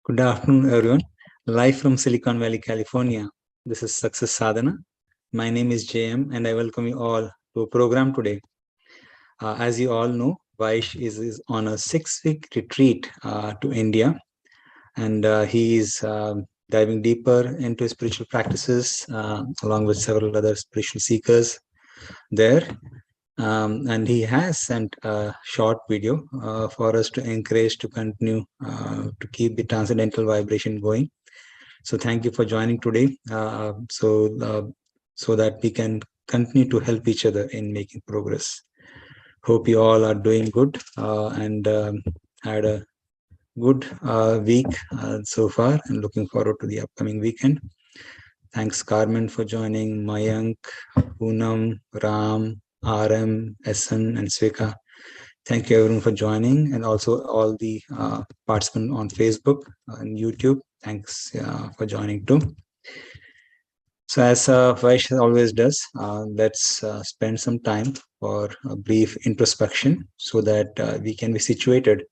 Good afternoon, everyone. Live from Silicon Valley, California. This is Success Sadhana. My name is JM, and I welcome you all to a program today. As you all know, Vaish is on a 6-week retreat to India, and he is diving deeper into spiritual practices along with several other spiritual seekers there. And he has sent a short video for us to encourage to continue to keep the transcendental vibration going. So thank you for joining today. So that we can continue to help each other in making progress. Hope you all are doing good and had a good week so far, and looking forward to the upcoming weekend. Thanks, Carmen, for joining. Mayank, Poonam, Ram, RM, SN, and Sweka. Thank you everyone for joining, and also all the participants on Facebook and YouTube. Thanks for joining too. So as Vaish always does, let's spend some time for a brief introspection so that we can be situated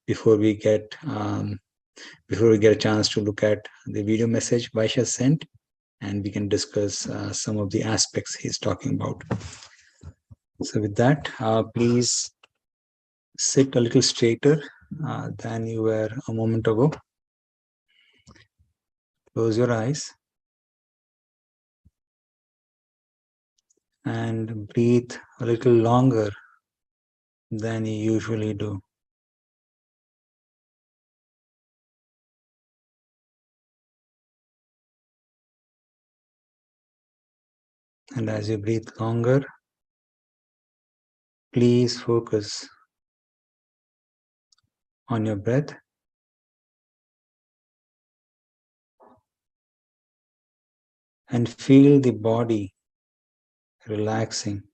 before we get a chance to look at the video message Vaish has sent, and we can discuss some of the aspects he's talking about. So with that, please sit a little straighter than you were a moment ago. Close your eyes and breathe a little longer than you usually do. And as you breathe longer, please focus on your breath. And feel the body relaxing.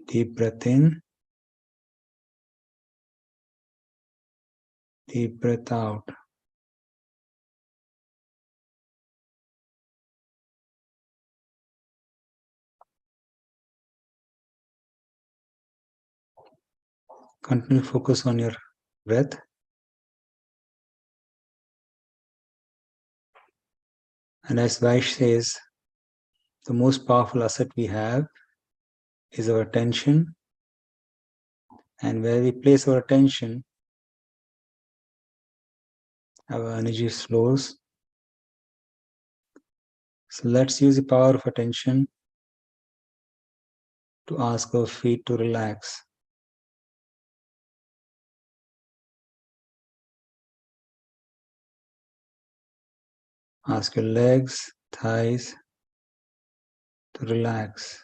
Deep breath in, deep breath out. Continue to focus on your breath. And as Vaish says, the most powerful asset we have is our attention. And where we place our attention, our energy flows. So let's use the power of attention to ask our feet to relax. Ask your legs, thighs to relax.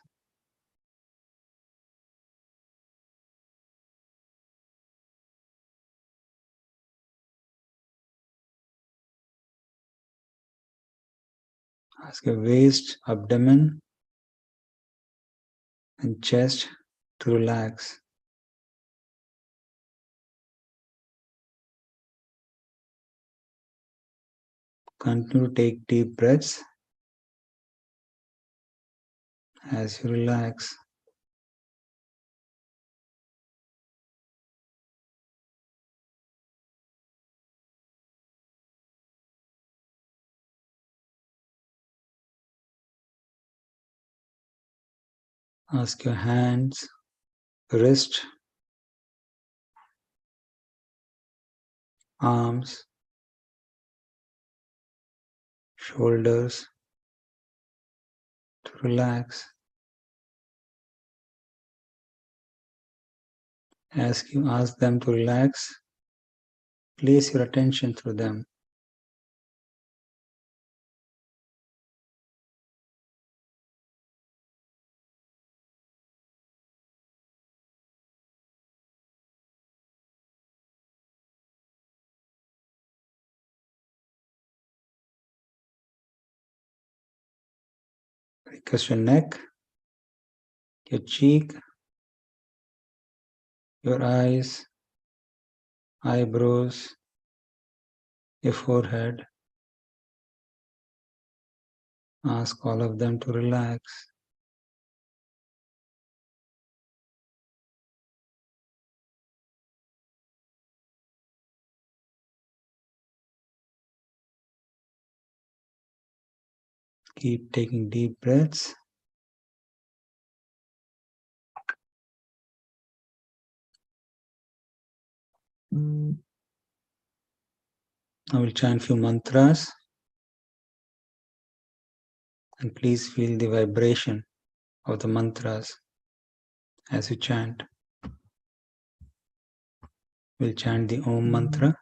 Ask your waist, abdomen, and chest to relax. Continue to take deep breaths as you relax. Ask your hands, wrist, arms, shoulders to relax. As you ask them to relax, place your attention through them. Request your neck, your cheek, your eyes, eyebrows, your forehead, Ask all of them to relax. Keep taking deep breaths. I will chant few mantras. And please feel the vibration of the mantras as you chant. We'll chant the Om mantra.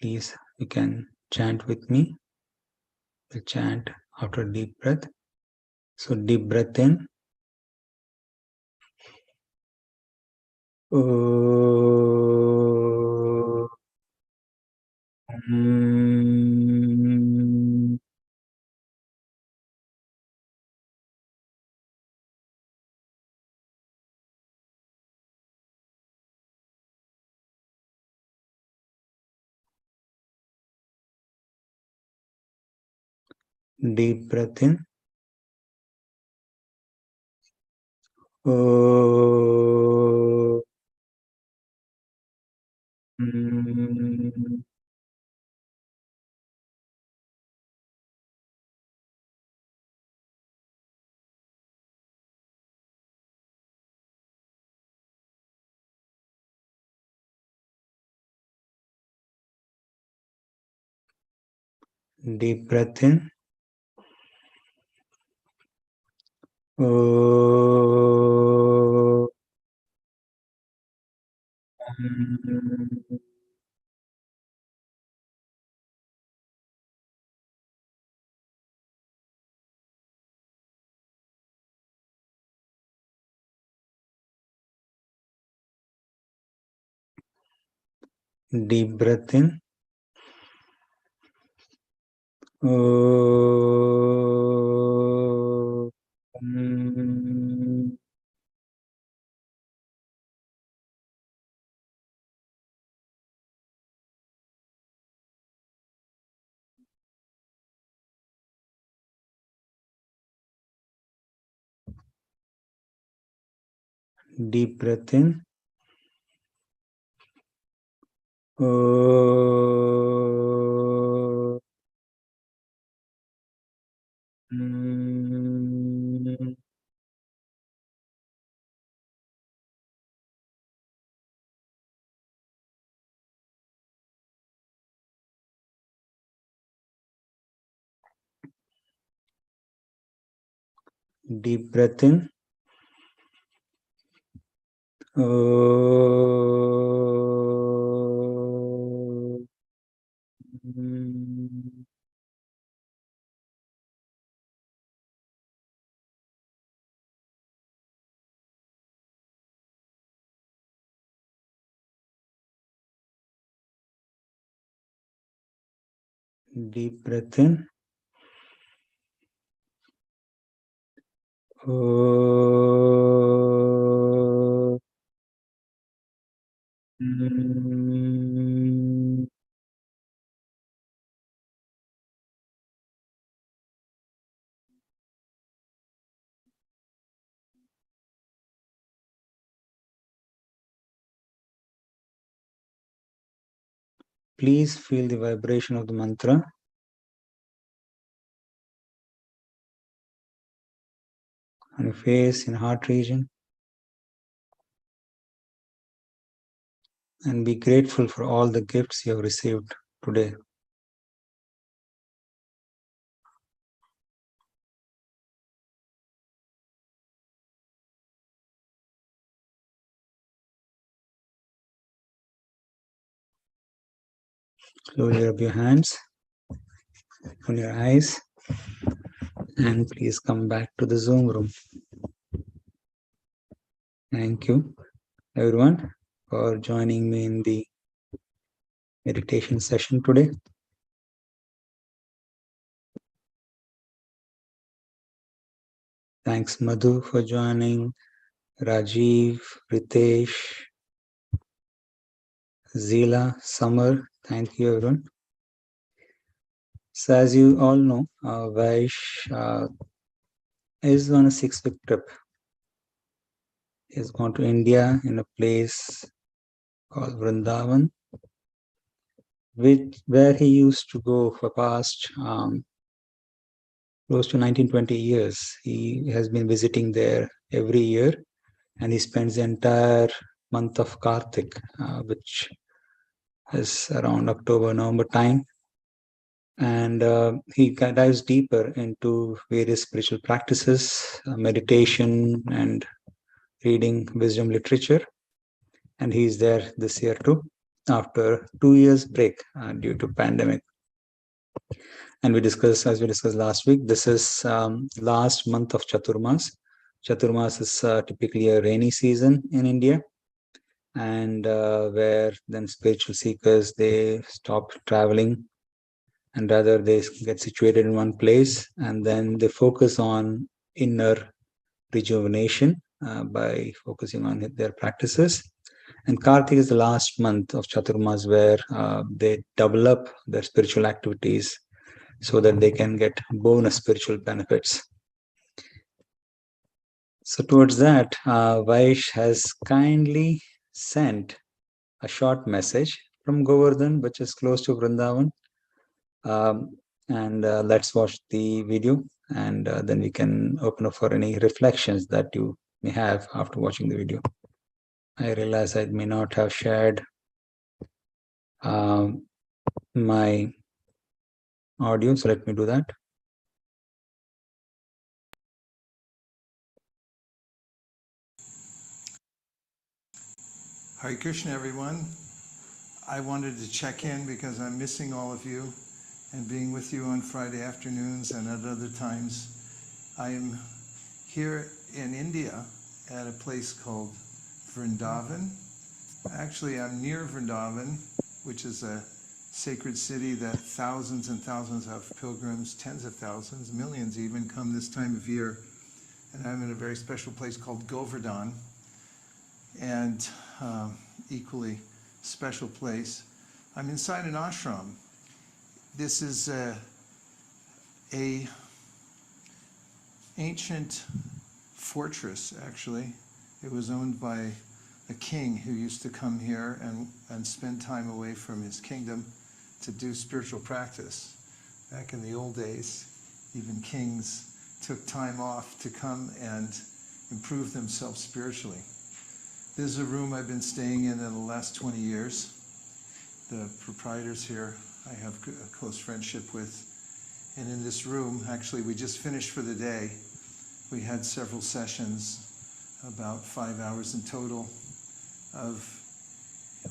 Please, you can chant with me. We'll chant after deep breath. So deep breath in. Deep breath in. Deep breath in. Deep breath in. Deep breath in. Deep breath in. Deep breath in. Please feel the vibration of the mantra on your face, in heart region, and be grateful for all the gifts you have received today. Slowly rub your hands on your eyes and please come back to the Zoom room. Thank you, everyone, for joining me in the meditation session today. Thanks, Madhu, for joining, Rajiv, Ritesh, Zila, Samar. Thank you, everyone. So, as you all know, Vaish is on a 6-week trip. He's gone to India in a place called Vrindavan, where he used to go for past close to 19-20 years. He has been visiting there every year, and he spends the entire month of Kartik, which is around October-November time. And he dives deeper into various spiritual practices, meditation, and reading wisdom literature. And he's there this year too, after 2 years break due to pandemic. And as we discussed last week, this is last month of Chaturmas. Chaturmas is typically a rainy season in India, and where then spiritual seekers, they stop traveling, and rather they get situated in one place, and then they focus on inner rejuvenation by focusing on their practices. And Kartik is the last month of Chaturmas where they double up their spiritual activities so that they can get bonus spiritual benefits. So towards that, Vaish has kindly sent a short message from Govardhan, which is close to Vrindavan. And let's watch the video, and then we can open up for any reflections that you may have after watching the video. I realize I may not have shared my audio, so let me do that. Hare Krishna, everyone. I wanted to check in because I'm missing all of you and being with you on Friday afternoons and at other times. I am here in India at a place called Vrindavan. Actually, I'm near Vrindavan, which is a sacred city that thousands and thousands of pilgrims, tens of thousands, millions even, come this time of year. And I'm in a very special place called Govardhan, and equally special place. I'm inside an ashram. This is a ancient fortress, actually. It was owned by a king who used to come here and spend time away from his kingdom to do spiritual practice. Back in the old days, even kings took time off to come and improve themselves spiritually. This is a room I've been staying in the last 20 years. The proprietors here I have a close friendship with. And in this room, actually, we just finished for the day. We had several sessions, about 5 hours in total, of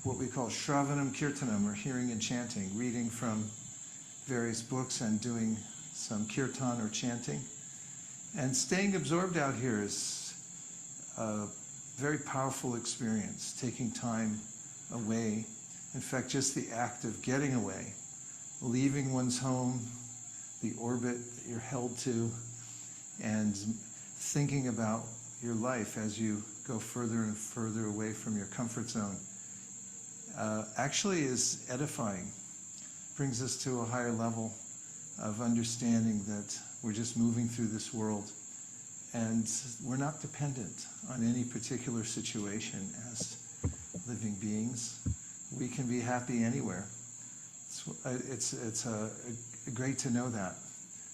what we call Shravanam Kirtanam, or hearing and chanting, reading from various books and doing some kirtan or chanting. And staying absorbed out here is a very powerful experience, taking time away. In fact, just the act of getting away, leaving one's home, the orbit that you're held to, and thinking about your life as you go further and further away from your comfort zone, actually is edifying, brings us to a higher level of understanding that we're just moving through this world and we're not dependent on any particular situation as living beings. We can be happy anywhere. It's great to know that.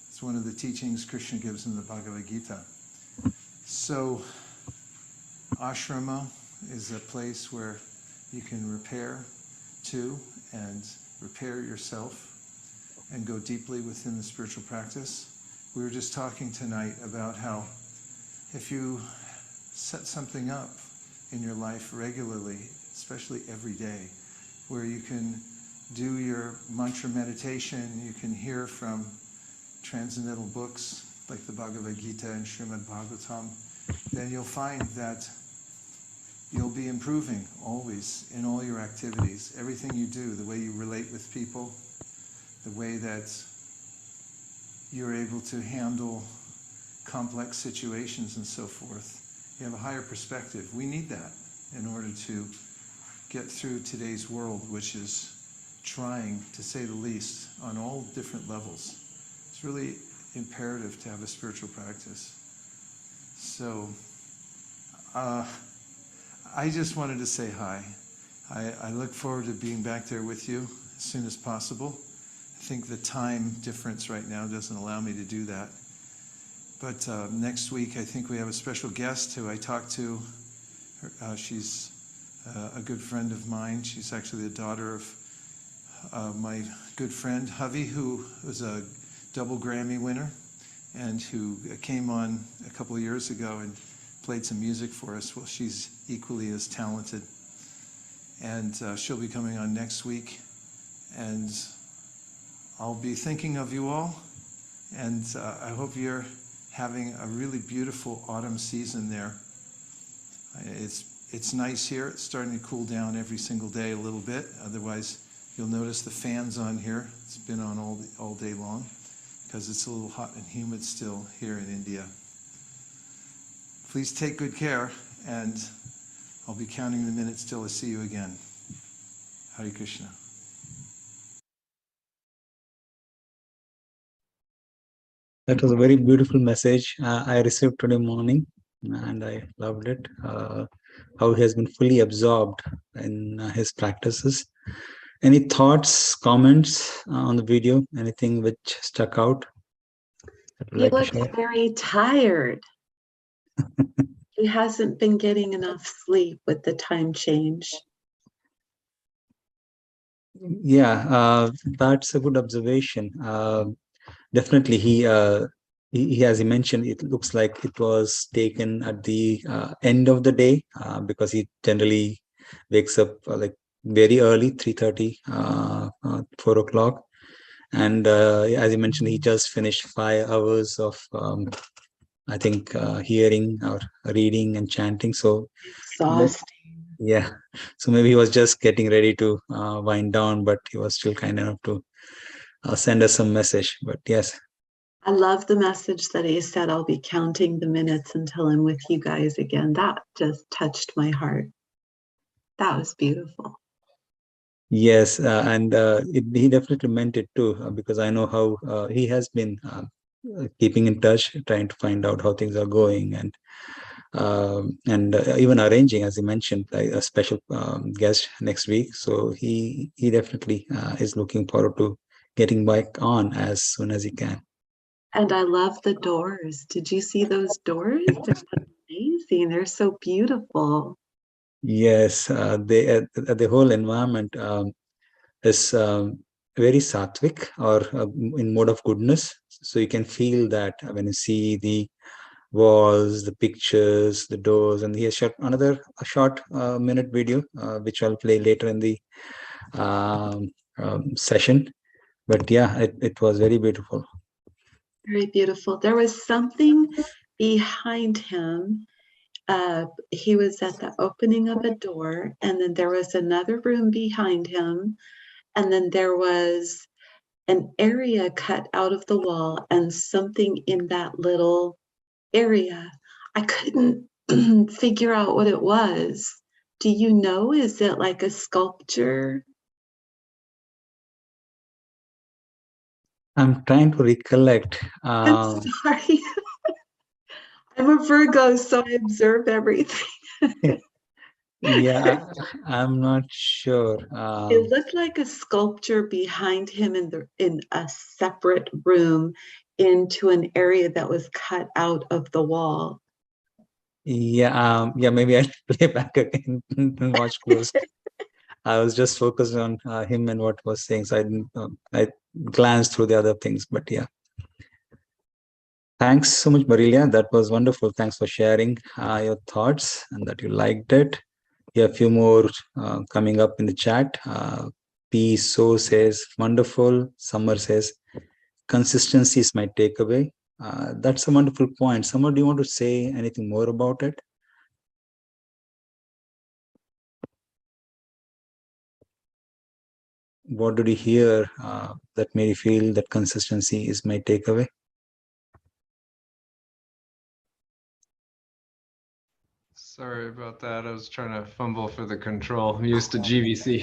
It's one of the teachings Krishna gives in the Bhagavad Gita. So, ashrama is a place where you can repair to and repair yourself and go deeply within the spiritual practice. We were just talking tonight about how if you set something up in your life regularly, especially every day, where you can do your mantra meditation, you can hear from transcendental books like the Bhagavad Gita and Srimad Bhagavatam, then you'll find that you'll be improving always in all your activities. Everything you do, the way you relate with people, the way that you're able to handle complex situations and so forth. You have a higher perspective. We need that in order to get through today's world, which is trying, to say the least, on all different levels. It's really imperative to have a spiritual practice. So I just wanted to say hi. I look forward to being back there with you as soon as possible. I think the time difference right now doesn't allow me to do that. But next week, I think we have a special guest who I talked to. She's a good friend of mine. She's actually the daughter of my good friend, Javi, who was a double Grammy winner and who came on a couple of years ago and played some music for us. Well, she's equally as talented. And she'll be coming on next week. And I'll be thinking of you all. And I hope you're having a really beautiful autumn season there. It's nice here. It's starting to cool down every single day a little bit. Otherwise, you'll notice the fan's on here. It's been on all day long because it's a little hot and humid still here in India. Please take good care, and I'll be counting the minutes till I see you again. Hare Krishna. That was a very beautiful message I received today morning, and I loved it. How he has been fully absorbed in his practices. Any thoughts, comments on the video? Anything which stuck out? He looks very tired. He hasn't been getting enough sleep with the time change. Yeah, that's a good observation. Definitely, he, as he mentioned, it looks like it was taken at the end of the day because he generally wakes up like very early, 3:30, 4 o'clock. And as you mentioned, he just finished 5 hours of, I think, hearing or reading and chanting. So Exhausting. yeah, so maybe he was just getting ready to wind down, but he was still kind enough to send us some message. But yes. I love the message that he said, I'll be counting the minutes until I'm with you guys again. That just touched my heart. That was beautiful. Yes, and he definitely meant it too, because I know how he has been keeping in touch, trying to find out how things are going, and even arranging, as he mentioned, like a special guest next week. So he definitely is looking forward to getting back on as soon as he can. And I love the doors. Did you see those doors? They're amazing. They're so beautiful. Yes, the whole environment is very sattvic, or in mode of goodness. So you can feel that when you see the walls, the pictures, the doors, and he has shot a short minute video, which I'll play later in the session. But yeah, it was very beautiful. Very beautiful. There was something behind him. He was at the opening of a door, and then there was another room behind him, and then there was an area cut out of the wall and something in that little area. I couldn't figure out what it was. Do you know? Is it like a sculpture? I'm trying to recollect. I'm sorry. I'm a Virgo, so I observe everything. Yeah, I'm not sure. It looked like a sculpture behind him in a separate room into an area that was cut out of the wall. Yeah, maybe I'll play back again and watch close. I was just focused on him and what was saying, so I didn't. I glanced through the other things, but yeah. Thanks so much, Marilia. That was wonderful. Thanks for sharing your thoughts and that you liked it. We have a few more coming up in the chat. P. So says, wonderful. Summer says, consistency is my takeaway. That's a wonderful point. Summer, do you want to say anything more about it? What did you hear that made you feel that consistency is my takeaway? Sorry about that. I was trying to fumble for the control. I'm used to GVC.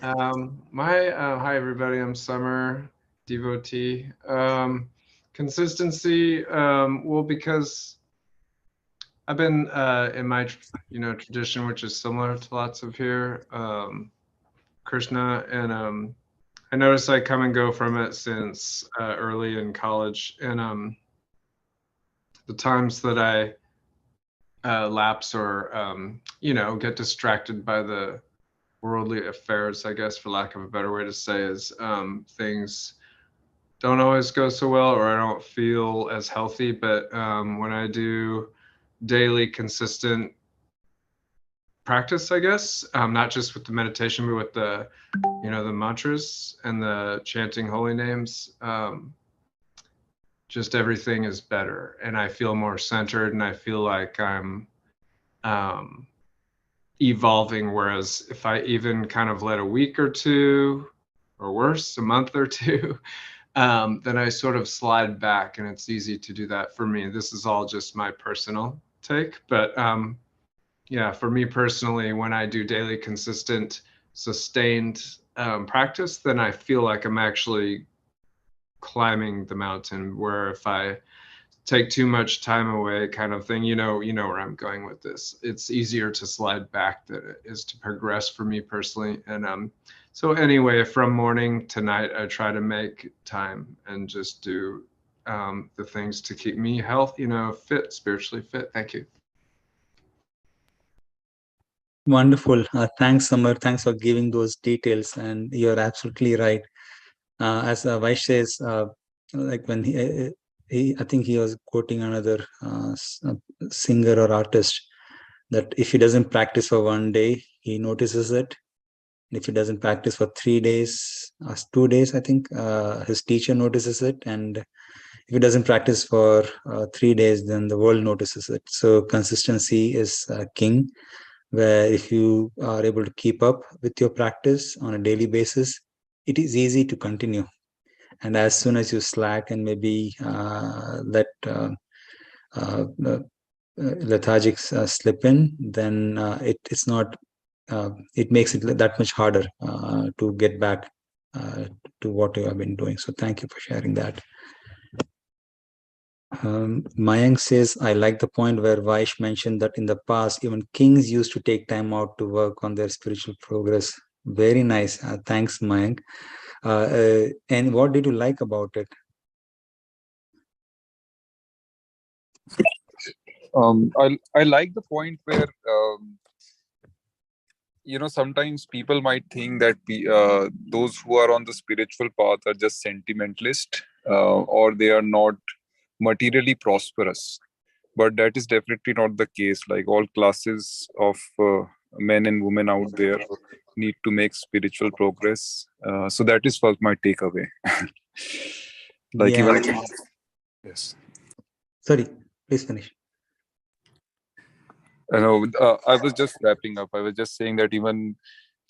Hi everybody. I'm Summer, devotee. Consistency. Well, because I've been in my tradition, which is similar to lots of here, Krishna, and I noticed I come and go from it since early in college, and the times that I lapse or get distracted by the worldly affairs, I guess, for lack of a better way to say, is things don't always go so well, or I don't feel as healthy. But when I do daily consistent practice, I guess, not just with the meditation, but with the the mantras and the chanting holy names, just everything is better, and I feel more centered, and I feel like I'm evolving. Whereas if I even kind of let a week or two, or worse, a month or two, then I sort of slide back, and it's easy to do that for me. This is all just my personal take, but yeah, for me personally, when I do daily, consistent, sustained practice, then I feel like I'm actually climbing the mountain. Where if I take too much time away, kind of thing, you know where I'm going with this. It's easier to slide back than it is to progress for me personally. And so anyway, from morning to night, I try to make time and just do the things to keep me healthy, fit, spiritually fit. Thank you. Wonderful. Thanks, Samar. Thanks for giving those details. And you're absolutely right. As Vaish says, like when I think he was quoting another singer or artist, that if he doesn't practice for one day, he notices it. If he doesn't practice for 3 days, 2 days, I think, his teacher notices it. And if he doesn't practice for 3 days, then the world notices it. So consistency is king, where if you are able to keep up with your practice on a daily basis, it is easy to continue. And as soon as you slack and maybe let lethargic slip in, then it's not, it makes it that much harder to get back to what you have been doing. So thank you for sharing that. Mayank says, I like the point where Vaish mentioned that in the past, even kings used to take time out to work on their spiritual progress. Very nice. Thanks, Mayank. And what did you like about it? I like the point where sometimes people might think that those who are on the spiritual path are just sentimentalist, or they are not materially prosperous. But that is definitely not the case. Like all classes of men and women out there need to make spiritual progress. So that is what my takeaway. Like Yeah. even yes. Sorry, please finish. I was just wrapping up. I was just saying that even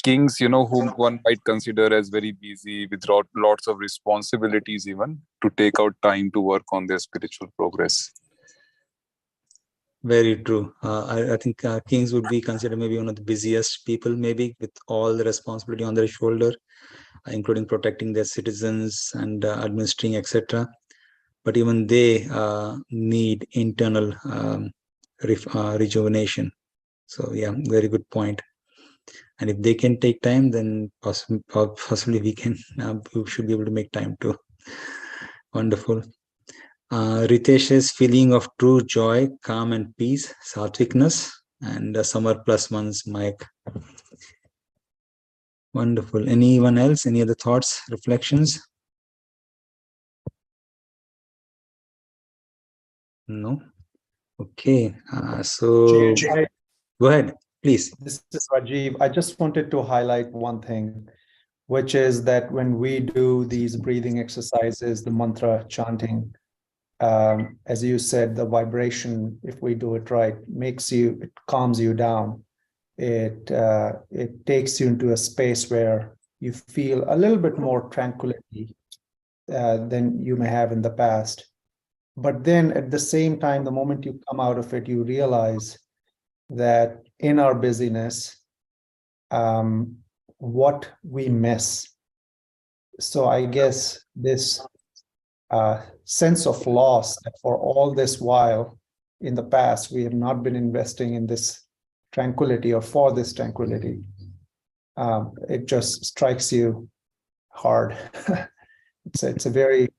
kings, whom one might consider as very busy with lots of responsibilities, even to take out time to work on their spiritual progress. Very true. I think kings would be considered maybe one of the busiest people, maybe with all the responsibility on their shoulder, including protecting their citizens and administering, etc. But even they need internal rejuvenation. So yeah, very good point. And if they can take time, then possibly we can. We should be able to make time too. Wonderful. Ritesh's feeling of true joy, calm and peace, satvikness, and Summer plus one's mic. Wonderful. Anyone else? Any other thoughts, reflections? No? Okay. So go ahead, please. This is Rajiv. I just wanted to highlight one thing, which is that when we do these breathing exercises, the mantra chanting, as you said, the vibration, if we do it right, it calms you down. It takes you into a space where you feel a little bit more tranquility than you may have in the past. But then at the same time, the moment you come out of it, you realize that in our busyness, what we miss. So I guess this sense of loss that for all this while in the past, we have not been investing in this tranquility or for this tranquility. It just strikes you hard. It's a very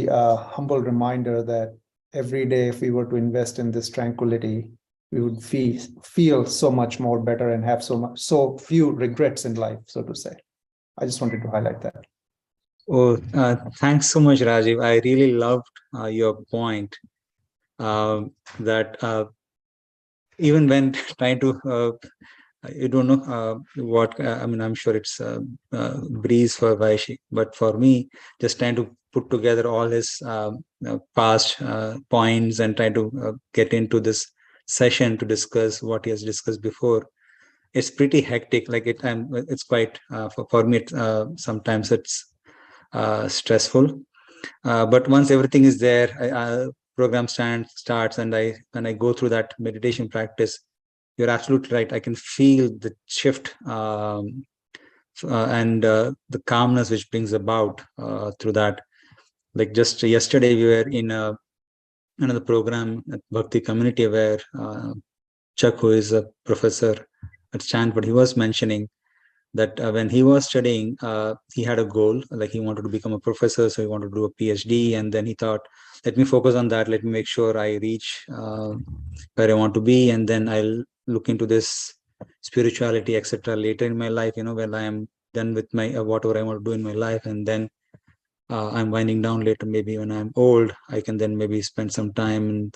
humble reminder that every day, if we were to invest in this tranquility, we would feel so much more better and have so few regrets in life, so to say. I just wanted to highlight that. Oh, thanks so much, Rajiv. I really loved your point that even when trying to, you don't know what, I mean, I'm sure it's breeze for Vaishi, but for me, just trying to put together all his past points and try to get into this session to discuss what he has discussed before. It's pretty hectic. Like it's quite for me. Sometimes it's stressful, but once everything is there, program starts, and when I go through that meditation practice, you're absolutely right. I can feel the shift and the calmness which brings about through that. Like just yesterday, we were in another program at Bhakti Community where Chuck, who is a professor at Stanford, he was mentioning that when he was studying, he had a goal, like he wanted to become a professor, so he wanted to do a PhD, and then he thought, let me focus on that, let me make sure I reach where I want to be, and then I'll look into this spirituality, etc. later in my life, when I am done with my whatever I want to do in my life, and then I'm winding down later, maybe when I'm old, I can then maybe spend some time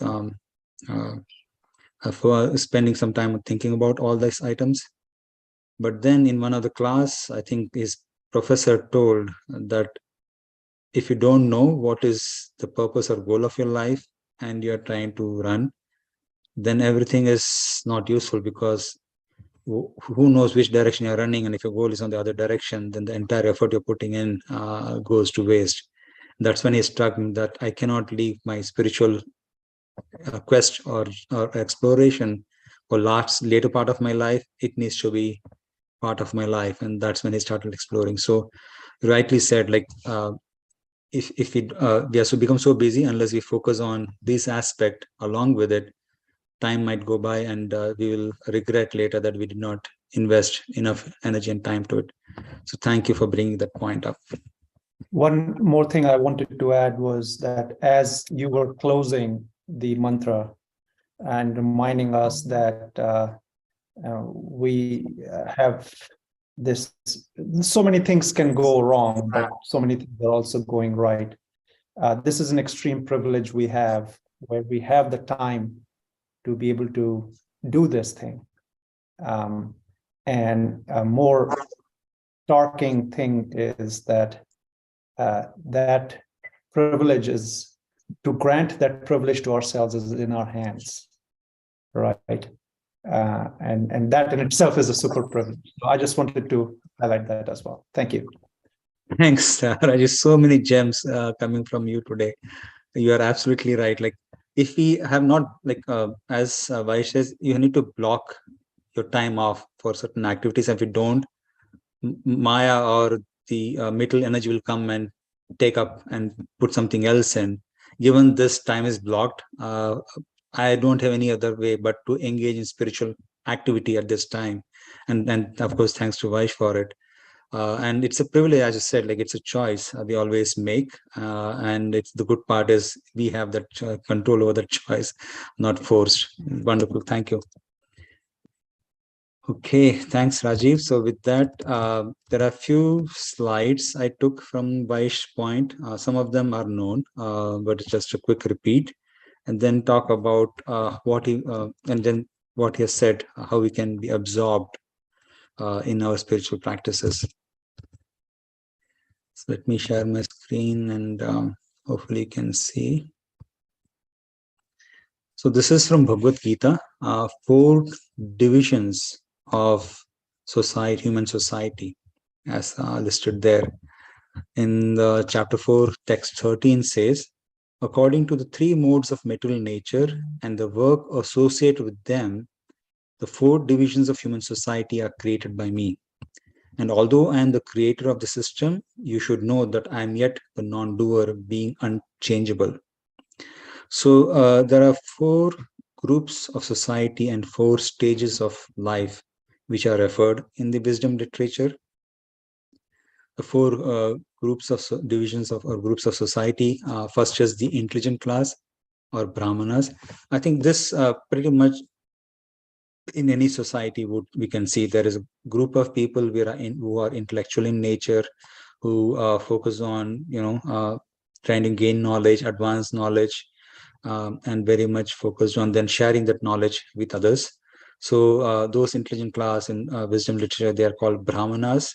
for spending some time thinking about all these items. But then in one of the class, I think his professor told that if you don't know what is the purpose or goal of your life and you're trying to run, then everything is not useful, because who knows which direction you're running, and if your goal is on the other direction, then the entire effort you're putting in goes to waste. That's when he struck me that I cannot leave my spiritual quest or exploration for later part of my life. It needs to be part of my life, and that's when he started exploring. So rightly said, like if we have to become so busy, unless we focus on this aspect along with it, time might go by, and we will regret later that we did not invest enough energy and time to it. So thank you for bringing that point up. One more thing I wanted to add was that as you were closing the mantra and reminding us that we have this, so many things can go wrong, but so many things are also going right. This is an extreme privilege we have, where we have the time to be able to do this thing. And a more starking thing is that that privilege is, to grant that privilege to ourselves is in our hands, right? And that in itself is a super privilege. So I just wanted to highlight that as well. Thank you. Thanks, Rajesh. So many gems coming from you today. You are absolutely right. Like if we have not, like as Vaishya says, you need to block your time off for certain activities. If you don't, Maya or the mental energy will come and take up and put something else in. Given this time is blocked, I don't have any other way but to engage in spiritual activity at this time. And of course, thanks to Vaish for it. And it's a privilege, as I said, like it's a choice we always make. And it's the good part is we have that control over that choice, not forced. Wonderful. Thank you. Okay, thanks, Rajiv. So with that, there are a few slides I took from Vaish's point. Some of them are known, but it's just a quick repeat, and then talk about what he has said, how we can be absorbed in our spiritual practices. So let me share my screen, and hopefully you can see. So this is from Bhagavad Gita, 4 divisions of society, human society, as listed there. In the chapter 4, text 13 says, According to the three modes of material nature and the work associated with them, the four divisions of human society are created by me. And although I am the creator of the system, you should know that I am yet the non-doer, being unchangeable. So there are four groups of society and four stages of life which are referred in the wisdom literature. The four groups of divisions of or groups of society. First is the intelligent class or brahmanas. I think this pretty much in any society we can see there is a group of people who are intellectual in nature, who focus on trying to gain knowledge, advance knowledge, and very much focused on then sharing that knowledge with others. So those intelligent class in wisdom literature, they are called brahmanas,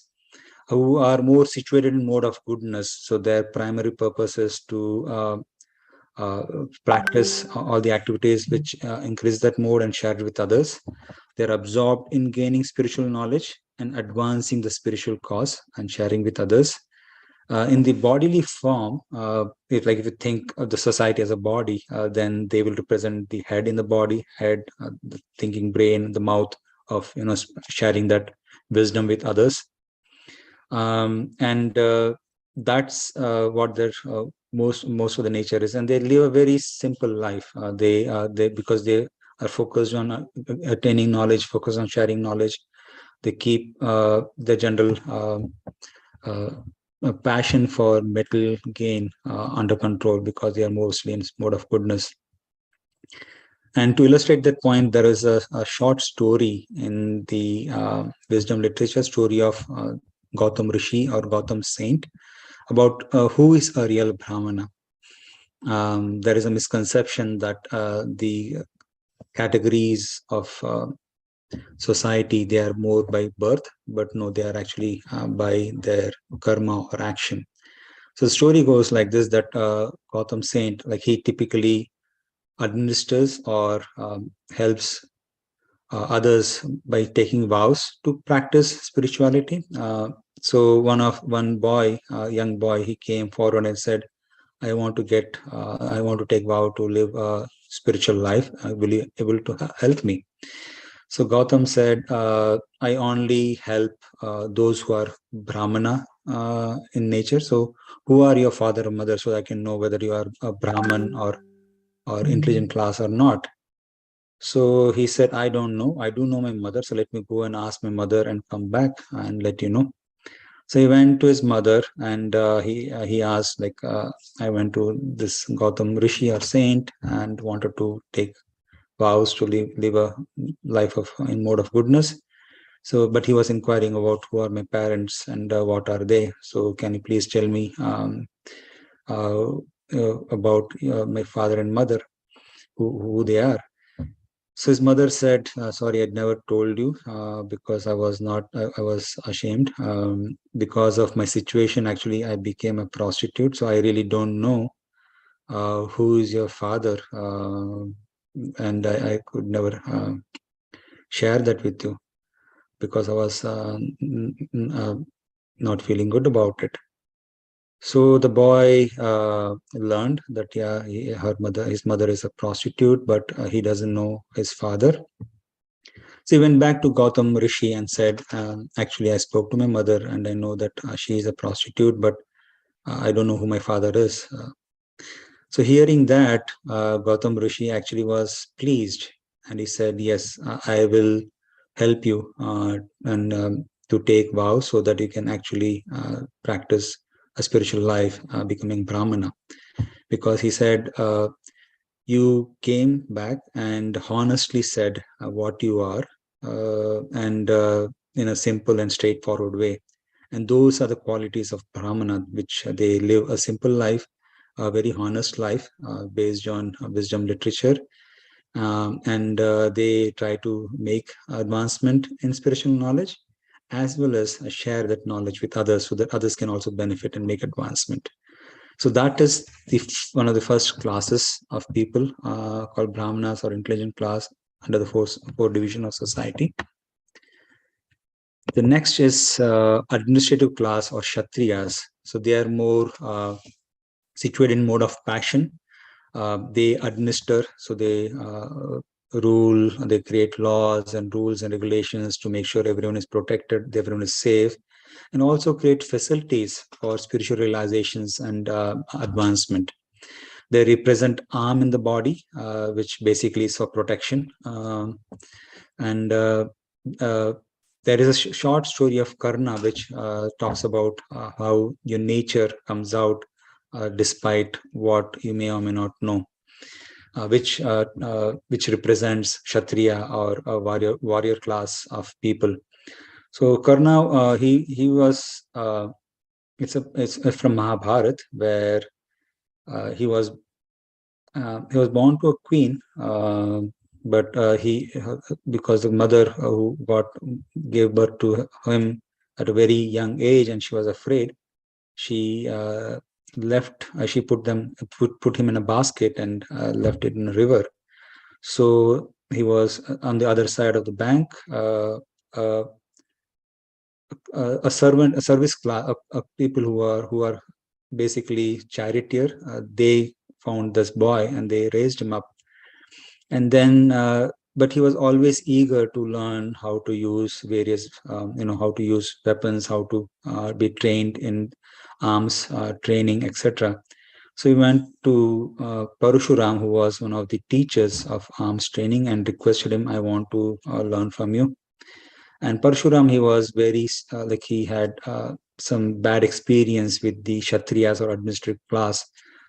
who are more situated in mode of goodness. So their primary purpose is to practice all the activities which increase that mode and share it with others. They're absorbed in gaining spiritual knowledge and advancing the spiritual cause and sharing with others. In the bodily form, if you think of the society as a body, then they will represent the head in the body, the thinking brain, the mouth of sharing that wisdom with others. And that's what their most of the nature is, and they live a very simple life. They because they are focused on attaining knowledge, focused on sharing knowledge. They keep the general passion for material gain under control, because they are mostly in mode of goodness. And to illustrate that point, there is a short story in the wisdom literature, story of Gautam Rishi or Gautam Saint, about who is a real Brahmana. There is a misconception that the categories of society, they are more by birth, but no, they are actually by their karma or action. So the story goes like this, that Gautam Saint, he typically administers or helps others by taking vows to practice spirituality. So one boy, young boy, he came forward and said, I want to take vow to live a spiritual life. Will you able to help me? So Gautam said, I only help those who are Brahmana in nature. So who are your father or mother, so I can know whether you are a Brahman or intelligent class or not. So he said, I don't know. I do know my mother. So let me go and ask my mother and come back and let you know. So he went to his mother, and he asked, I went to this Gautam Rishi or saint and wanted to take vows to live a life in mode of goodness. So, but he was inquiring about who are my parents and what are they. So can you please tell me about my father and mother, who they are? So his mother said, sorry, I'd never told you because I was ashamed. Because of my situation, actually, I became a prostitute. So I really don't know who is your father. And I could never share that with you because I was not feeling good about it. So the boy learned that his mother is a prostitute, but he doesn't know his father. So he went back to Gautam Rishi and said, actually, I spoke to my mother and I know that she is a prostitute, but I don't know who my father is. So hearing that, Gautam Rishi actually was pleased, and he said, yes, I will help you and to take vows so that you can actually practice a spiritual life, becoming Brahmana. Because he said, you came back and honestly said what you are, and in a simple and straightforward way. And those are the qualities of Brahmana, which they live a simple life, a very honest life based on wisdom literature. And they try to make advancement in spiritual knowledge, as well as share that knowledge with others so that others can also benefit and make advancement. So that is one of the first classes of people called Brahmanas or intelligent class under the four division of society. The next is administrative class or Kshatriyas. So they are more situated in mode of passion. They administer, so they rule, they create laws and rules and regulations to make sure everyone is protected, everyone is safe, and also create facilities for spiritual realizations and advancement. They represent arm in the body, which basically is for protection. And there is a short story of Karna, which talks about how your nature comes out despite what you may or may not know, which represents Kshatriya or a warrior class of people. So Karna, he was it's from Mahabharat, where he was born to a queen, but because the mother who gave birth to him at a very young age, and she was afraid, she she put him in a basket and left it in a river. So he was on the other side of the bank. A service class of people who are basically charioteer. They found this boy and they raised him up. And then, but he was always eager to learn how to use various, how to use weapons, how to be trained in arms training, etc. So he went to Parashuram, who was one of the teachers of arms training, and requested him, I want to learn from you. And Parshuram, he was very, he had some bad experience with the Kshatriyas or administrative class.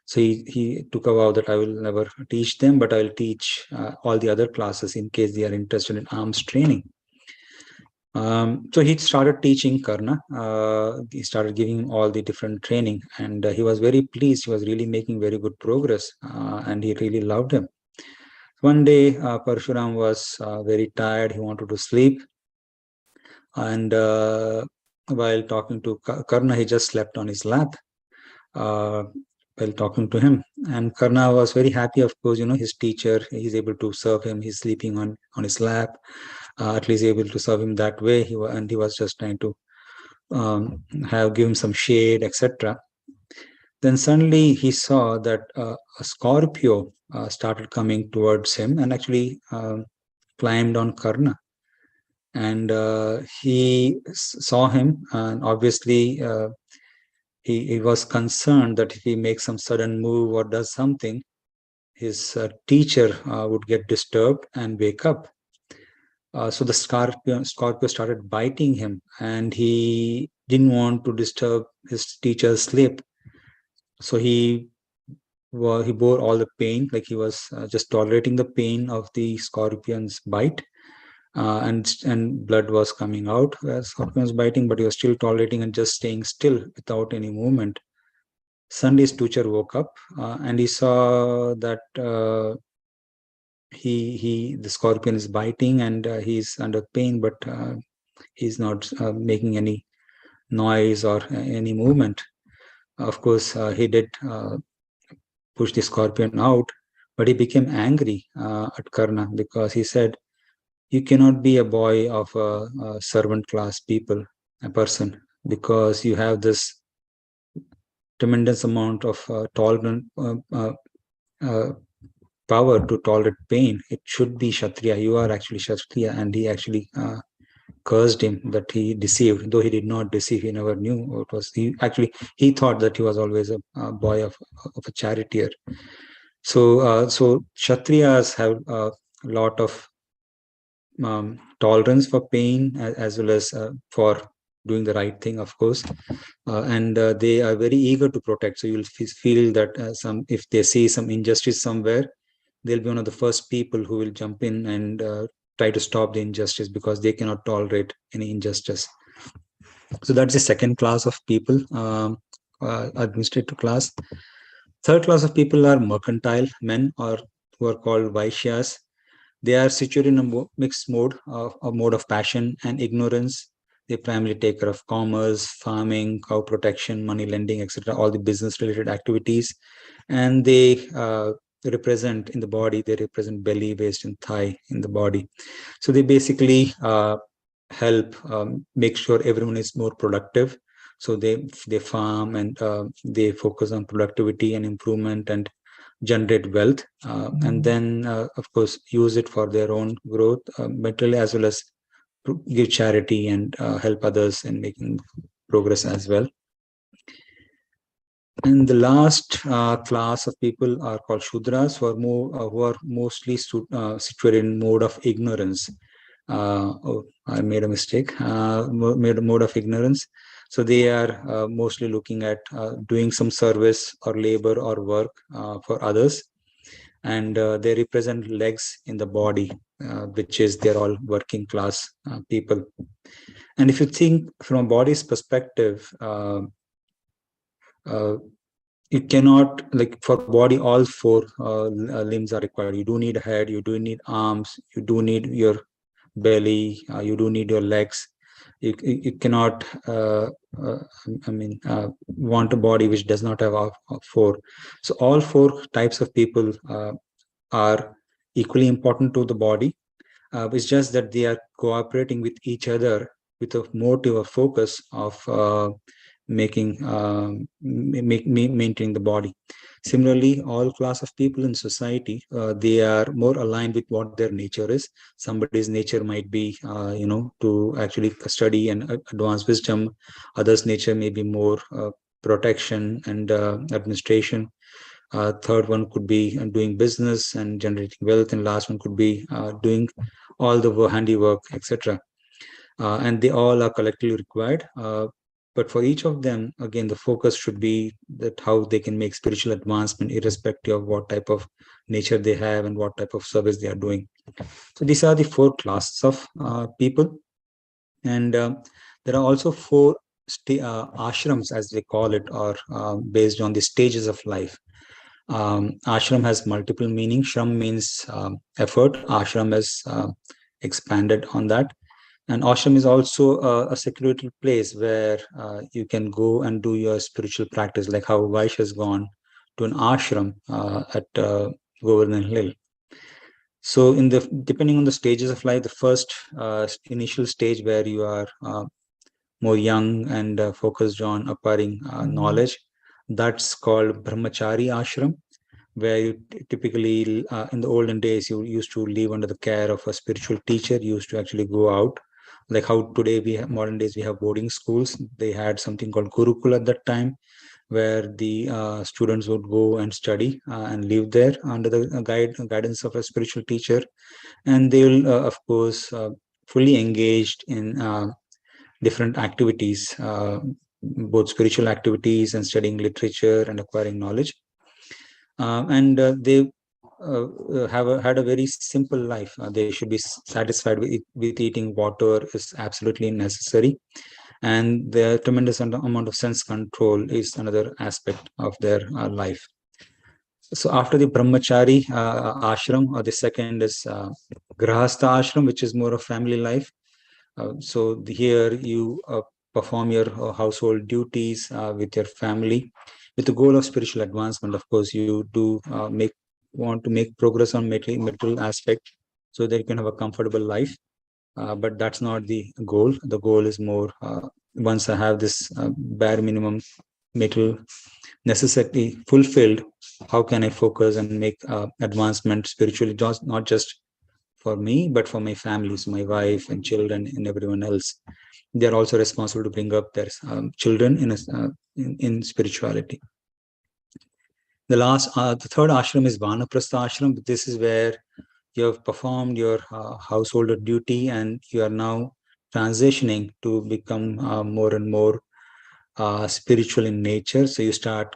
So he took a vow that I will never teach them, but I will teach all the other classes in case they are interested in arms training. So he started teaching Karna. He started giving him all the different training, and he was very pleased. He was really making very good progress, and he really loved him. One day, Parshuram was very tired. He wanted to sleep. And while talking to Karna, he just slept on his lap while talking to him. And Karna was very happy, of course, his teacher, he's able to serve him, he's sleeping on his lap, at least able to serve him that way. He was just trying to give him some shade, etc. Then suddenly he saw that a Scorpio started coming towards him and actually climbed on Karna. And he saw him, and obviously he was concerned that if he makes some sudden move or does something, his teacher would get disturbed and wake up. So the Scorpio started biting him, and he didn't want to disturb his teacher's sleep. So he bore all the pain, like he was just tolerating the pain of the scorpion's bite. And blood was coming out as scorpion was biting, but he was still tolerating and just staying still without any movement. Suddenly his teacher woke up and he saw that the scorpion is biting and he's under pain, but he's not making any noise or any movement. Of course, he did push the scorpion out, but he became angry at Karna because he said, you cannot be a boy of a servant class a person, because you have this tremendous amount of power to tolerate pain. It should be Kshatriya. You are actually Kshatriya. And he actually cursed him that he deceived, though he did not deceive. He never knew what was. He thought that he was always a boy of a charioteer. So Kshatriyas have a lot of tolerance for pain as well as for doing the right thing, of course, and they are very eager to protect. So you'll feel that if they see some injustice somewhere, they'll be one of the first people who will jump in and try to stop the injustice, because they cannot tolerate any injustice. So that's the second class of people, administrative class. Third class of people are mercantile men, or who are called Vaishyas. They are situated in a mixed mode, a mode of passion and ignorance. They primarily take care of commerce, farming, cow protection, money lending, etc., all the business-related activities. And they represent in the body, they represent belly, waist, and thigh in the body. So they basically help make sure everyone is more productive. So they farm and they focus on productivity and improvement and generate wealth, and then, of course, use it for their own growth, materially, as well as give charity and help others in making progress as well. And the last class of people are called Shudras, who are mostly situated in mode of ignorance. Oh, I made a mistake. Made a mode of ignorance. So they are mostly looking at doing some service or labor or work for others, and they represent legs in the body, which is they're all working class people. And if you think from a body's perspective, you cannot, like, for body, all four limbs are required. You do need a head, you do need arms, you do need your belly, you do need your legs. You cannot want a body which does not have all four. So all four types of people are equally important to the body. It's just that they are cooperating with each other with a motive or focus of maintaining the body. Similarly, all class of people in society, they are more aligned with what their nature is. Somebody's nature might be, to actually study and advance wisdom. Others' nature may be more protection and administration. Third one could be doing business and generating wealth, and last one could be doing all the handiwork, etc. And they all are collectively required. But for each of them, again, the focus should be that how they can make spiritual advancement, irrespective of what type of nature they have and what type of service they are doing. So these are the four classes of people. And there are also four ashrams, as they call it, or based on the stages of life. Ashram has multiple meanings. Shram means effort. Ashram has expanded on that. And ashram is also a secluded place where you can go and do your spiritual practice, like how Vaish has gone to an ashram at Govardhan Hill. So depending on the stages of life, the first initial stage where you are more young and focused on acquiring knowledge, that's called Brahmachari Ashram, where you typically, in the olden days, you used to live under the care of a spiritual teacher. You used to actually go out, like how today modern days we have boarding schools. They had something called Gurukul at that time, where the students would go and study and live there under the guidance of a spiritual teacher. And they will, of course, fully engaged in different activities, both spiritual activities and studying literature and acquiring knowledge. And they had a very simple life. They should be satisfied with eating water is absolutely necessary. And the tremendous amount of sense control is another aspect of their life. So after the Brahmachari ashram, the second is Grahastha ashram, which is more of family life. So here you perform your household duties with your family, with the goal of spiritual advancement. Of course, you do want to make progress on material aspect so that you can have a comfortable life. But that's not the goal. The goal is more, once I have this bare minimum material necessity fulfilled, how can I focus and make advancement spiritually, not just for me, but for my family, so my wife and children and everyone else. They are also responsible to bring up their children in spirituality. The third ashram is Vanaprastha ashram. This is where you have performed your householder duty and you are now transitioning to become more and more spiritual in nature. So you start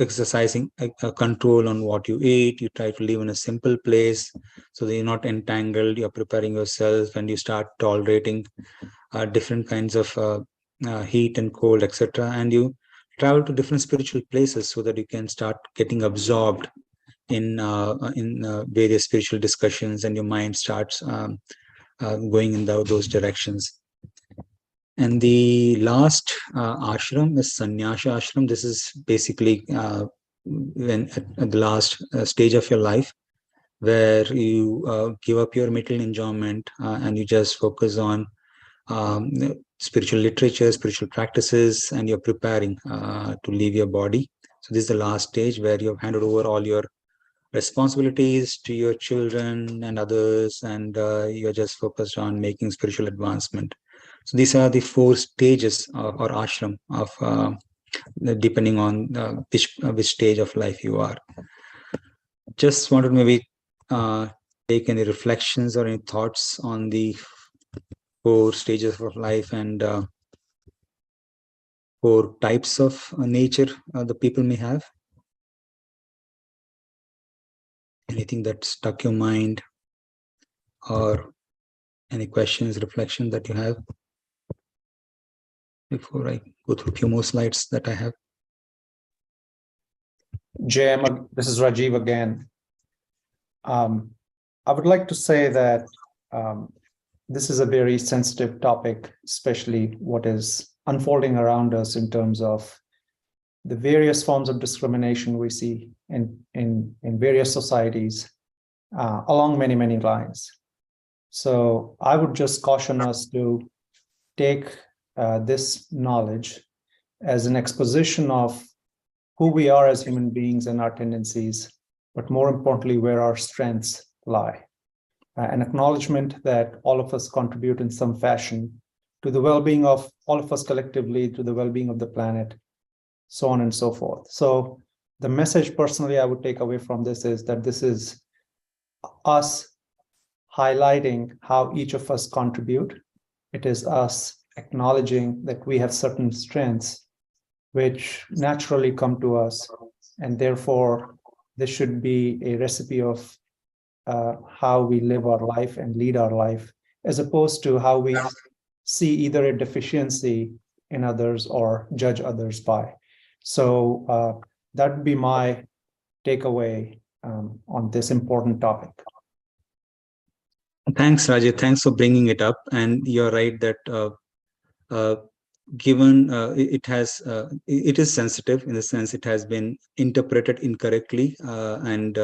exercising a control on what you eat. You try to live in a simple place so that you're not entangled. You're preparing yourself and you start tolerating different kinds of heat and cold, etc. And you travel to different spiritual places so that you can start getting absorbed in various spiritual discussions, and your mind starts going in those directions. And the last ashram is Sannyasa ashram. This is basically when at the last stage of your life, where you give up your material enjoyment and you just focus on spiritual literature, spiritual practices, and you're preparing to leave your body So this is the last stage where you have handed over all your responsibilities to your children and others, and you're just focused on making spiritual advancement. So these are the 4 stages or ashram of depending on which stage of life you are. Just wanted to maybe take any reflections or any thoughts on the 4 stages of life and 4 types of nature the people may have. Anything that stuck your mind, or any questions, reflections that you have before I go through a few more slides that I have? JM, this is Rajiv again. I would like to say that this is a very sensitive topic, especially what is unfolding around us in terms of the various forms of discrimination we see in various societies along many, many lines. So I would just caution us to take this knowledge as an exposition of who we are as human beings and our tendencies, but more importantly, where our strengths lie. An acknowledgement that all of us contribute in some fashion to the well-being of all of us collectively, to the well-being of the planet, so on and so forth. So the message personally I would take away from this is that this is us highlighting how each of us contribute. It is us acknowledging that we have certain strengths which naturally come to us, and therefore this should be a recipe of how we live our life and lead our life, as opposed to how we see either a deficiency in others or judge others by. So that would be my takeaway on this important topic. Thanks, Rajat. Thanks for bringing it up. And you're right that given it is sensitive in the sense it has been interpreted incorrectly, and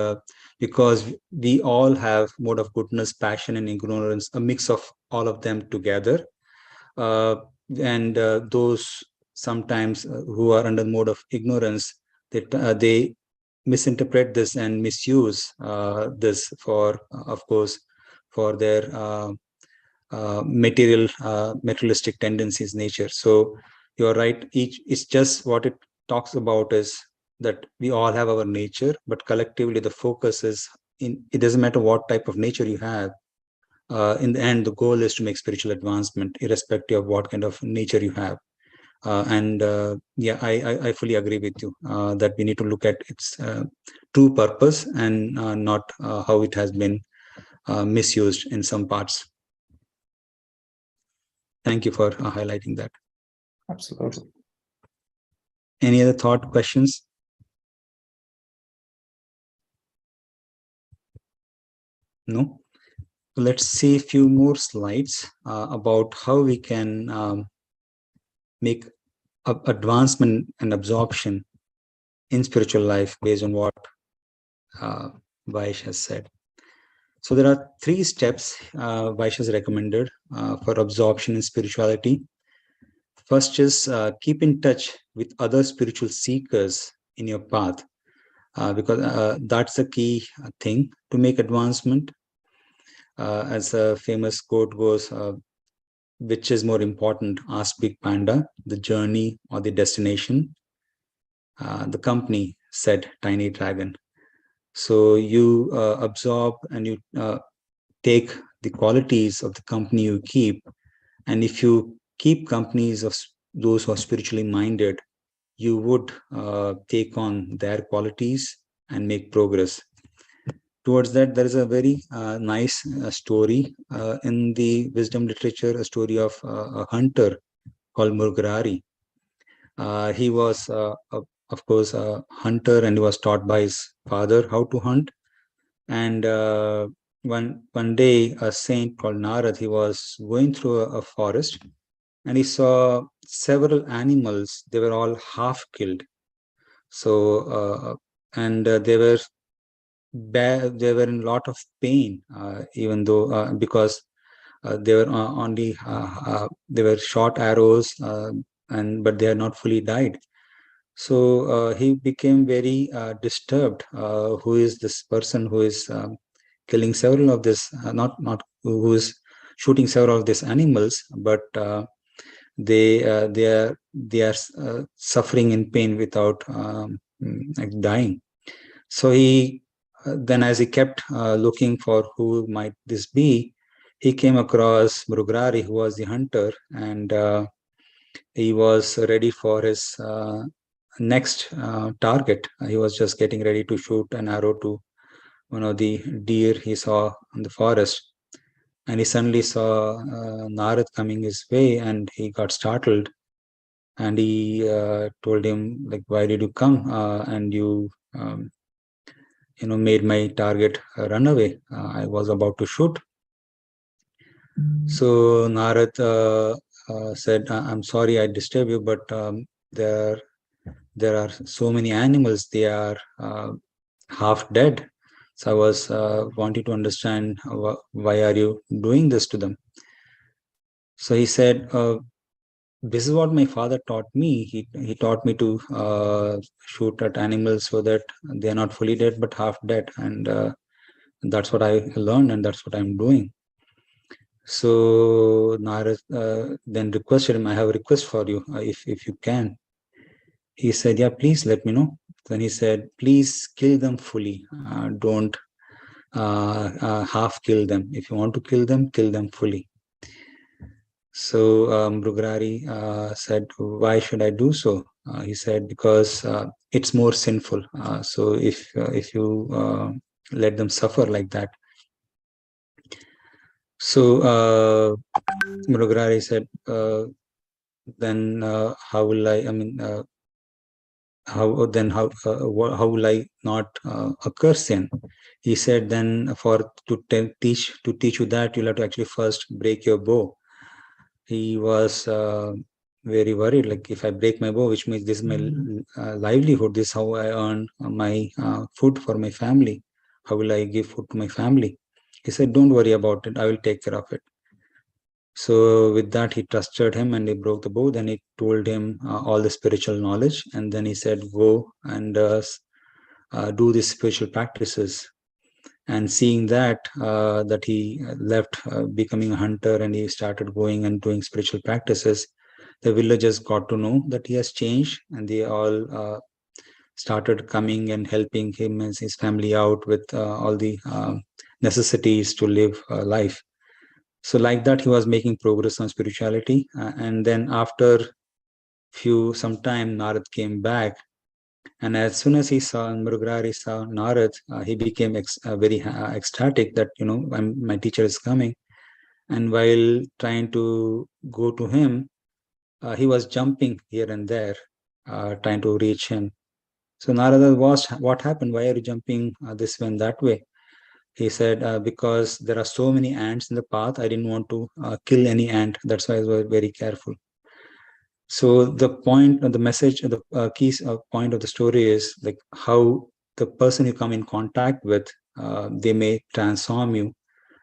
because we all have mode of goodness, passion, and ignorance, a mix of all of them together, and those sometimes who are under mode of ignorance, they misinterpret this and misuse this for, of course, for their materialistic tendencies, nature. So you're right. It's just what it talks about is that we all have our nature, but collectively the focus is it doesn't matter what type of nature you have. In the end, the goal is to make spiritual advancement, irrespective of what kind of nature you have. Yeah, I fully agree with you that we need to look at its true purpose and not how it has been misused in some parts. Thank you for highlighting that. Absolutely. Any other thought, questions? No? Let's see a few more slides about how we can make advancement and absorption in spiritual life based on what Vaish has said. So there are 3 steps Vaish has recommended for absorption in spirituality. First is keep in touch with other spiritual seekers in your path, because that's the key thing to make advancement. As a famous quote goes, which is more important, ask Big Panda, the journey or the destination? The company, said Tiny Dragon. So you absorb and you take the qualities of the company you keep. And if you keep companies of those who are spiritually minded, you would take on their qualities and make progress. Towards that, there is a very nice story in the wisdom literature, a story of a hunter called Murgarari. He was, of course, a hunter, and he was taught by his father how to hunt. And one day, a saint called Narad, he was going through a forest, and he saw several animals. They were all half killed. So, and they were in a lot of pain, even though because they were only they were short arrows, but they are not fully died. So he became very disturbed. Who is this person who is killing several of this, not who is shooting several of these animals, but they are suffering in pain without like dying. So he then, as he kept looking for who might this be, he came across Mrugrari, who was the hunter, and he was ready for his next target. He was just getting ready to shoot an arrow to one of the deer he saw in the forest. And he suddenly saw Narad coming his way, and he got startled. And he told him, like, why did you come? And you, made my target run away. I was about to shoot. So Narad said, I'm sorry I disturbed you, but there are so many animals. They are half dead. So I was wanting to understand why are you doing this to them? So he said, this is what my father taught me. He taught me to shoot at animals so that they are not fully dead but half dead, and that's what I learned, and that's what I'm doing. So Narad then requested him, I have a request for you, if you can. He said, yeah, please let me know. Then he said, please kill them fully. Don't half kill them. If you want to kill them fully. So Mrugrari said, why should I do so? He said, because it's more sinful. So if you let them suffer like that. So Mrugrari said, then how will how will I not occur sin? He said, then to teach you that, you'll have to actually first break your bow. He was very worried, like, if I break my bow, which means this is my livelihood, this is how I earn my food for my family. How will I give food to my family? He said, don't worry about it, I will take care of it. So with that, he trusted him and he broke the bow. Then he told him all the spiritual knowledge, and then he said, go and do these spiritual practices. And seeing that he left becoming a hunter and he started going and doing spiritual practices, the villagers got to know that he has changed, and they all started coming and helping him and his family out with all the necessities to live life. So like that, he was making progress on spirituality. And then after some time, Narad came back. And as soon as he saw Mrugrari saw Narad, he became very ecstatic that, my teacher is coming. And while trying to go to him, he was jumping here and there, trying to reach him. So Narada was, what happened? Why are you jumping this way and that way? He said, because there are so many ants in the path, I didn't want to kill any ant. That's why I was very careful. So the point, the message, the key point of the story is like how the person you come in contact with, they may transform you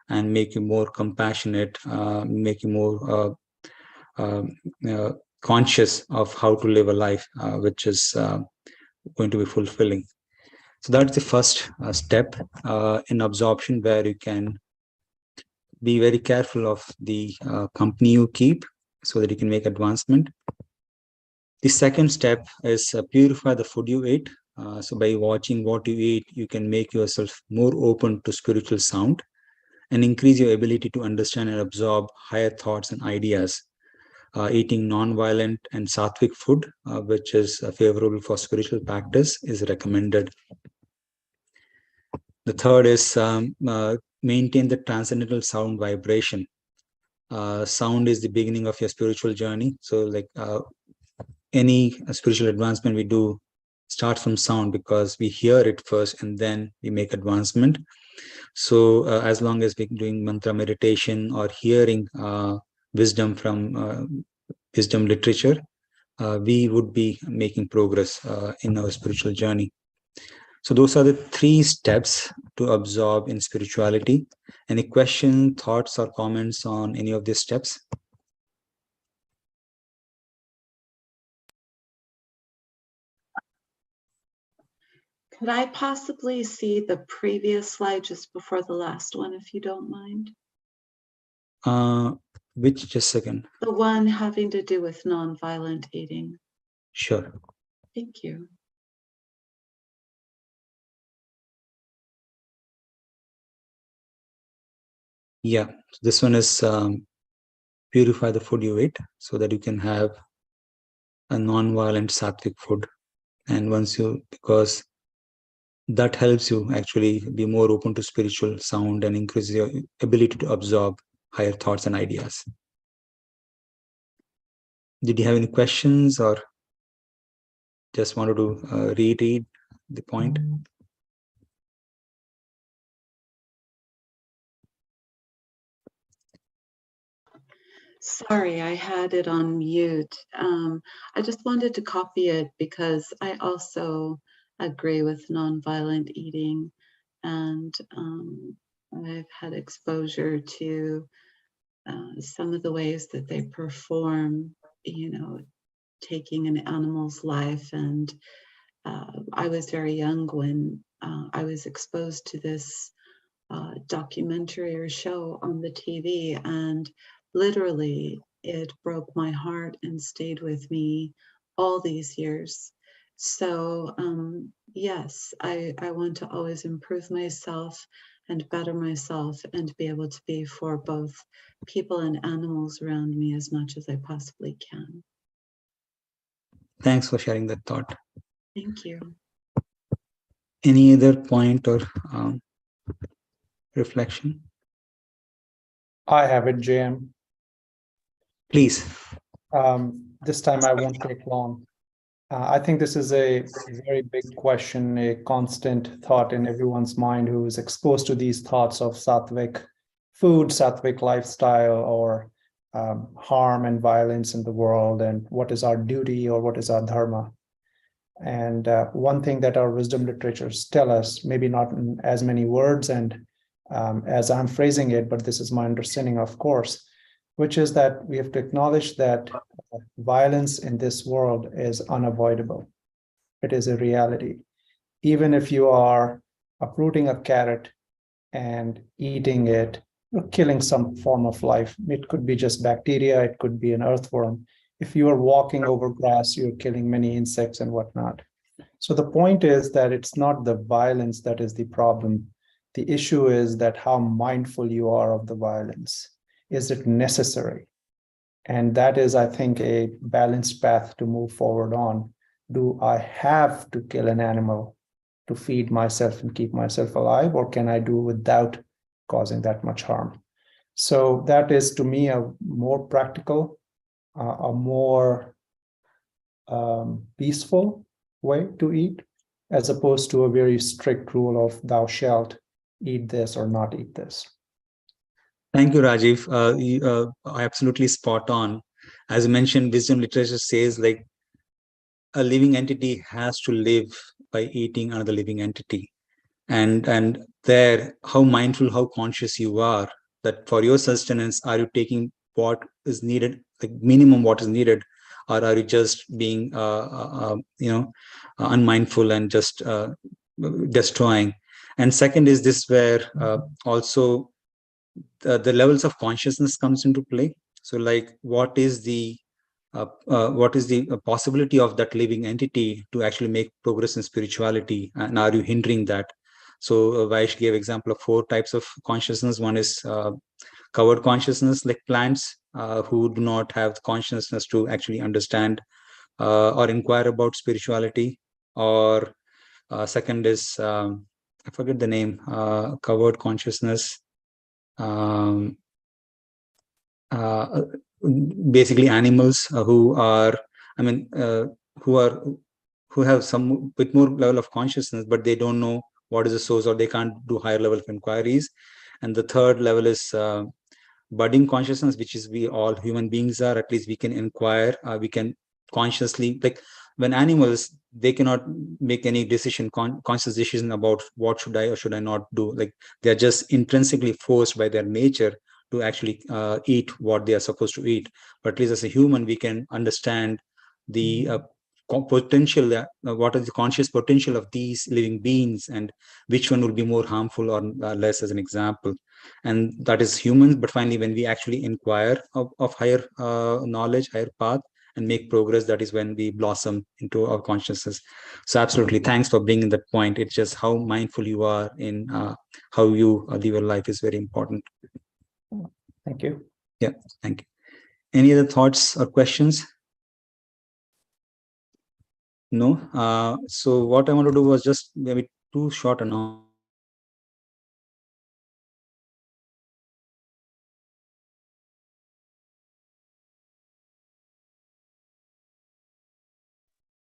and make you more compassionate, make you more conscious of how to live a life which is going to be fulfilling. So that's the first step in absorption, where you can be very careful of the company you keep so that you can make advancement. The second step is purify the food you eat. So by watching what you eat, you can make yourself more open to spiritual sound and increase your ability to understand and absorb higher thoughts and ideas. Eating non-violent and sattvic food, which is favorable for spiritual practice, is recommended. The third is maintain the transcendental sound vibration. Sound is the beginning of your spiritual journey. So like any spiritual advancement we do starts from sound, because we hear it first and then we make advancement. So as long as we're doing mantra meditation or hearing wisdom from wisdom literature, we would be making progress in our spiritual journey. So those are the 3 steps to absorb in spirituality. Any question, thoughts, or comments on any of these steps? Could I possibly see the previous slide just before the last one, if you don't mind? Which, just a second. The one having to do with nonviolent eating. Sure. Thank you. Yeah, this one is purify the food you eat so that you can have a non-violent sattvic food. And once you, because that helps you actually be more open to spiritual sound and increase your ability to absorb higher thoughts and ideas. Did you have any questions or just wanted to reread the point? Sorry, I had it on mute. I just wanted to copy it because I also agree with nonviolent eating, and I've had exposure to some of the ways that they perform, taking an animal's life. And I was very young when I was exposed to this documentary or show on the TV, and literally it broke my heart and stayed with me all these years. So yes, I want to always improve myself and better myself and be able to be for both people and animals around me as much as I possibly can. Thanks for sharing that thought. Thank you. Any other point or reflection? I have it, JM. Please. This time I won't take long. I think this is a very big question, a constant thought in everyone's mind who is exposed to these thoughts of sattvic food, sattvic lifestyle, or harm and violence in the world, and what is our duty or what is our dharma. And one thing that our wisdom literatures tell us, maybe not in as many words and as I'm phrasing it, but this is my understanding, of course, which is that we have to acknowledge that violence in this world is unavoidable. It is a reality. Even if you are uprooting a carrot and eating it, or killing some form of life, it could be just bacteria, it could be an earthworm. If you are walking over grass, you're killing many insects and whatnot. So the point is that it's not the violence that is the problem. The issue is that how mindful you are of the violence. Is it necessary? And that is, I think, a balanced path to move forward on. Do I have to kill an animal to feed myself and keep myself alive, or can I do without causing that much harm? So that is, to me, a more practical, a more peaceful way to eat, as opposed to a very strict rule of thou shalt eat this or not eat this. Thank you, Rajiv. You absolutely spot on. As you mentioned, wisdom literature says like a living entity has to live by eating another living entity. And there, how mindful, how conscious you are that for your sustenance, are you taking what is needed, the minimum what is needed, or are you just being unmindful and just destroying? And second is this where also the levels of consciousness comes into play. So like what is the possibility of that living entity to actually make progress in spirituality, and are you hindering that? So Vaish gave example of 4 types of consciousness. One is covered consciousness, like plants who do not have the consciousness to actually understand or inquire about spirituality. Or second is I forget the name, covered consciousness. Basically animals who are, who have some bit more level of consciousness, but they don't know what is the source, or they can't do higher level of inquiries. And the third level is budding consciousness, which is we all human beings are, at least we can inquire, we can consciously, like when animals, they cannot make any decision, conscious decision about what should I or should I not do. Like they're just intrinsically forced by their nature to actually eat what they are supposed to eat. But at least as a human, we can understand the potential, what is the conscious potential of these living beings, and which one will be more harmful or less, as an example. And that is humans. But finally, when we actually inquire of higher knowledge, higher path, and make progress, that is when we blossom into our consciousness. So absolutely, thanks for bringing that point. It's just how mindful you are in how you live your life is very important. Thank you. Yeah, thank you. Any other thoughts or questions? No. So what I want to do was just maybe 2 short announcements.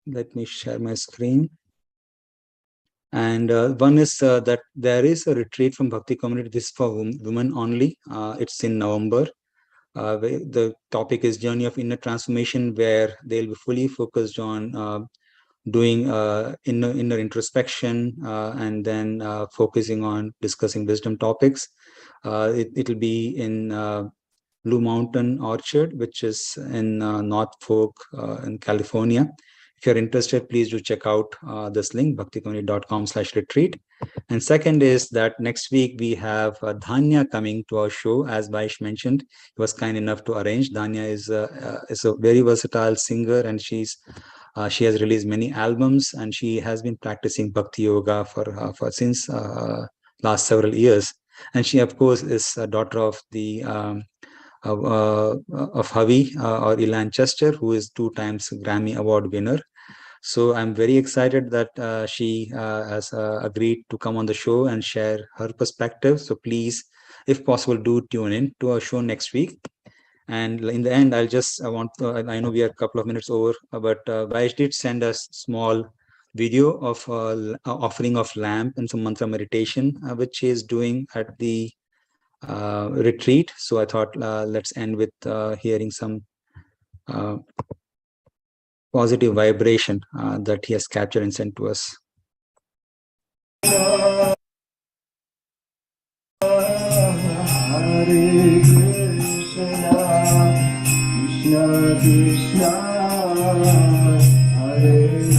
Let me share my screen. And one is that there is a retreat from Bhakti Community. This is for women only. It's in November. The topic is Journey of Inner Transformation, where they'll be fully focused on doing inner introspection, and then focusing on discussing wisdom topics. It'll be in Blue Mountain Orchard, which is in North Fork in California. If you're interested, please do check out this link, bhakticommunity.com/retreat. And second is that next week we have Dhanya coming to our show. As Vaish mentioned, he was kind enough to arrange. Dhanya is a very versatile singer, and she has released many albums, and she has been practicing Bhakti Yoga for since last several years. And she, of course, is a daughter of the of Havi or Ilan Chester, who is 2 times Grammy Award winner. So I'm very excited that she has agreed to come on the show and share her perspective. So please, if possible, do tune in to our show next week. And in the end, I know we are a couple of minutes over, but Vaish did send us small video of offering of lamp and some mantra meditation, which she is doing at the retreat. So I thought let's end with hearing some positive vibration that he has captured and sent to us. Hare Krishna, Krishna Krishna, Hare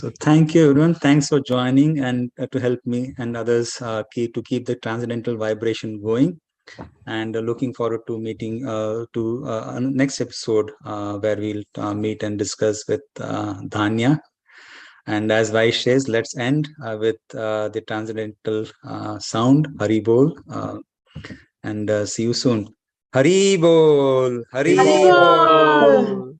So thank you, everyone. Thanks for joining and to help me and others keep the transcendental vibration going. And looking forward to meeting next episode where we'll meet and discuss with Dhanya. And as Vaish says, let's end with the transcendental sound, Hari Bol, and see you soon. Hari Bol, Hari Hari Bol. Bol.